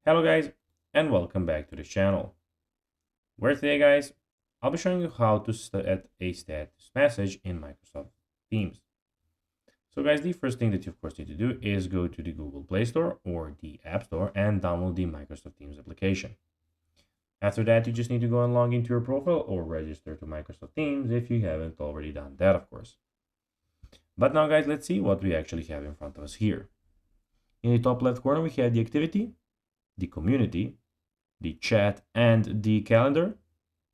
Hello guys, and welcome back to the channel. Where today guys, I'll be showing you how to set a status message in Microsoft Teams. So guys, the first thing that you of course need to do is go to the Google Play Store or the App Store and download the Microsoft Teams application. After that, you just need to go and log into your profile or register to Microsoft Teams if you haven't already done that, of course. But now guys, let's see what we actually have in front of us here. In the top left corner, we have the activity, the community, the chat, and the calendar.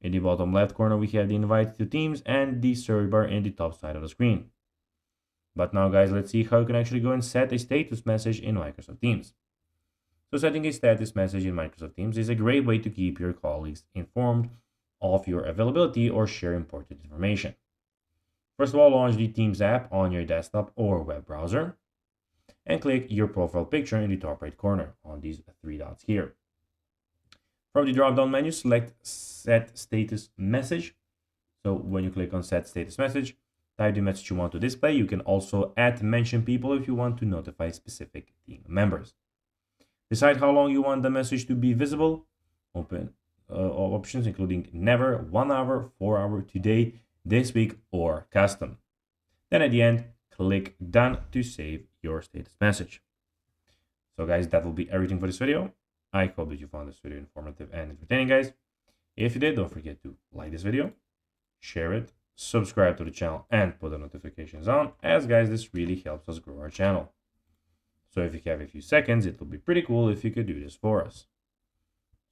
In the bottom left corner, we have the invite to Teams and the search bar in the top side of the screen. But now guys, let's see how you can actually go and set a status message in Microsoft Teams. So setting a status message in Microsoft Teams is a great way to keep your colleagues informed of your availability or share important information. First of all, launch the Teams app on your desktop or web browser and click your profile picture in the top right corner on these three dots here. From the drop-down menu, select Set Status Message. So when you click on Set Status Message, type the message you want to display. You can also mention people if you want to notify specific team members. Decide how long you want the message to be visible. Open options including never, 1 hour, 4 hour, today, this week, or custom. Then at the end, click Done to save your status message. So guys, that will be everything for this video. I hope that you found this video informative and entertaining, guys. If you did, don't forget to like this video, share it, subscribe to the channel, and put the notifications on, as guys, this really helps us grow our channel. So if you have a few seconds, it would be pretty cool if you could do this for us.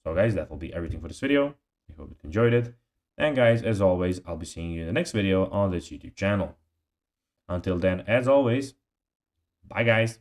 So guys, that will be everything for this video. I hope you enjoyed it. And guys, as always, I'll be seeing you in the next video on this YouTube channel. Until then, as always, bye guys.